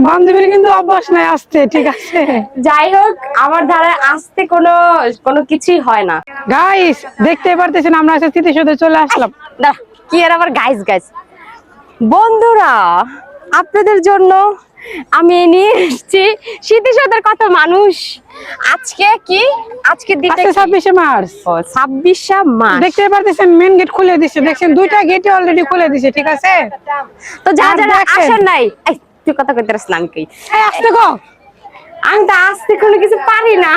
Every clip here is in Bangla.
বান্ধবীর কিন্তু অভ্যাস নাই আসতে, ঠিক আছে। যাই হোক, আমার ধারে আসতে কোনো কিছুই হয় না। গাইস দেখতে পারতেছেন আমরা আজকে স্মৃতিসৌধে চলে আসলাম। দাঁড়া, কি আর আবার গাইস গাইস। বন্ধুরা, আপনাদের জন্য আমি নিয়ে এসেছি স্মৃতিসৌধের কত মানুষ। আজকে কি, আজকে দিনটা আজকে 26শে মার্চ। 26শে মার্চ। দেখতে পারতেছেন মেন গেট খুলে দিছে, দেখছেন দুইটা গেটই অলরেডি খুলে দিছে, ঠিক আছে। তো যারা আর যারা দেখেন। আসেন নাই, এই তুই কথা কইতে রাস না, আমি কই এই আসতে গো, আমি তো আসতে কোনো কিছু পারি না।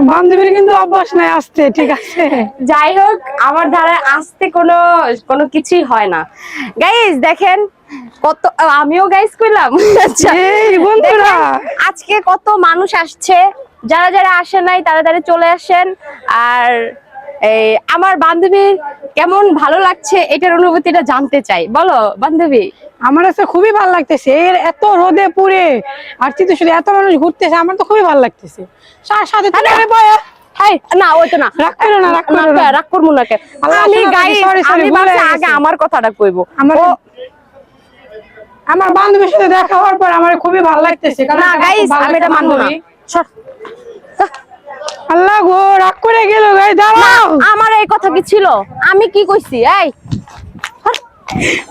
বান্ধবীর কিন্তু অভ্যাস নাই আসতে, ঠিক আছে। যাই হোক, আমার ধারে আসতে কোনো কিছুই হয় না। গাইস দেখেন কত, আমিও গাইস কইলাম। আচ্ছা এই বন্ধুরা, দেখেন, আজকে কত মানুষ আসছে। যারা যারা আসে নাই তাড়াতাড়ি চলে আসেন। আর এই আমার বান্ধবীর কেমন ভালো লাগছে এটার অনুভূতিটা জানতে চাই। বলো বান্ধবী। আমার কাছে খুবই ভালো লাগতেছে, এর এত রোদে পুড়ে আর স্মৃতিসৌধে এত মানুষ ঘুরতেছে, আমার তো খুবই ভালো লাগতেছে। সাথে তো আরে বয়া এই না, ওই তো না, রাগ করো না, রাগ করো না। রাগ করবো না। আমি গাইস, আমি ভাবছি আগে আমার কথাটা কইবো। আমার বান্ধবীর সাথে দেখা হওয়ার পর আমার খুবই ভালো লাগতেছে। না গাইস, আমি এটা মানবো না। সর। আল্লাহ গো, রাগ করে গেল। গাইস দাঁড়াও, আমার এই কথা কি ছিল? আমি কি কইছি? এই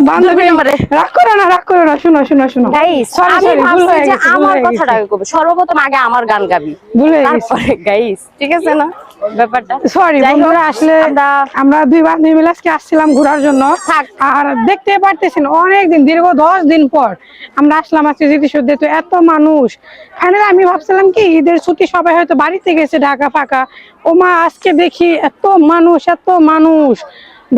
বান্ধবী রাগ করো না, রাগ করো না। শুনো শুনো শুনো গাইস, আমি ভাবছি যে আমার কথাটা কইবো। সর্বপ্রথম আগে আমার গান গাবি, তারপরে গাইস, ঠিক আছে না ব্যাপারটা? সরি বন্ধুরা, আসলে আমরা দুই বান্ধবী মিলে আজকে আসছিলাম ঘোরার জন্য। আর দেখতে পারতেছেন অনেকদিন, দীর্ঘ 10 দিন পর আমরা আসলাম আজকে স্মৃতিসৌধে। তো এত মানুষ, ফাইনালি আমি ভাবছিলাম কি ঈদের ছুটি সবাই হয়তো বাড়িতে গেছে, ঢাকা ফাঁকা। ও মা, আজকে দেখি এত মানুষ, এত মানুষ।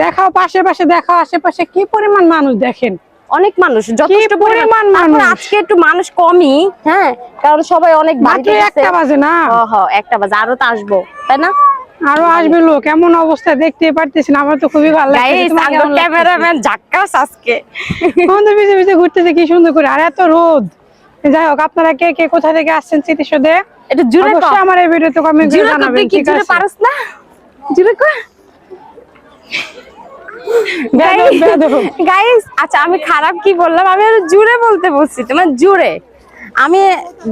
দেখাও পাশে পাশে, দেখাও আশেপাশে, কি পরিমাণ মানুষ দেখেন। অনেক মানুষ, যথেষ্ট পরিমাণ মানুষ। আজকে একটু মানুষ কমই, হ্যাঁ, কারণ সবাই অনেক মাত্র 1টা বাজে না? হ্যাঁ 1টা বাজে, আরো তো আসবো, তাই না? আরো আসবে লোক। কেমন অবস্থা দেখতে পারতেছেন, আমার তো খুবই ভালো লাগছে। গাইস, আমার ক্যামেরাম্যান জাক্কাস আজকে আমাদের পিছে পিছে ঘুরতেছে কি সুন্দর করে, আর এত রোদ। যাই হোক, আপনারা কে কে কোথা থেকে আসছেন স্মৃতিসৌধে এটা জুড়ে অবশ্যই আমার এই ভিডিওতে কমেন্ট করে জানাবেন, ঠিক আছে? পারছ না জুড়ে কর গাইস। আচ্ছা, আমি খারাপ কি বললাম? আমি আর জুড়ে বলতে বলছি, তোমার জুড়ে। আমি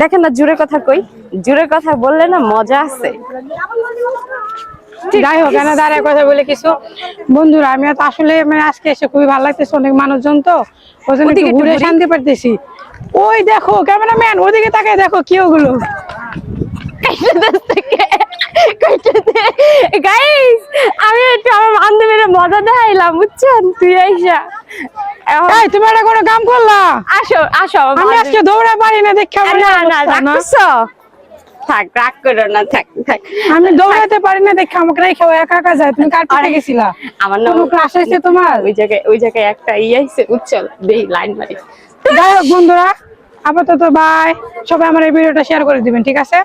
দেখেন না, জুড়ে কথা কই, জুড়ে কথা বললে না মজা আছে। যাই হোক, না দাঁড়ায় কথা বলে কিছু। বন্ধুরা, আমি তো আসলে মানে আজকে এসে খুবই ভালো লাগতেছে, অনেক মানুষজন তো ওই জন্য একটু ঘুরে শান্তি পাইতেছি। ওই দেখো ক্যামেরাম্যান, ওদিকে তাকায় দেখো কি ওগুলো। গাইস, আমি একটু আমার বান্ধবীর মজা দেখাইলাম, বুঝছেন? তুই আইসা এই তুমি এটা কোনো কাম করলা? আসো আসো, আমি আজকে দৌড়া পারি না দেখে না না রাখছো, থাক, রাগ করো না, থাক থাক। আমি দৌড়াতে পারি না দেখে আমাকে রেখে একা একা যায়। তুমি কার পিছে গেছিলা? আমার না কোনো ক্লাস আছে তোমার? ওই জায়গায় একটা আইছে, উচ্চল দেই লাইন মারি। যাই হোক বন্ধুরা, আপাতত বাই। সবাই আমার এই ভিডিওটা শেয়ার করে দিবেন, ঠিক আছে?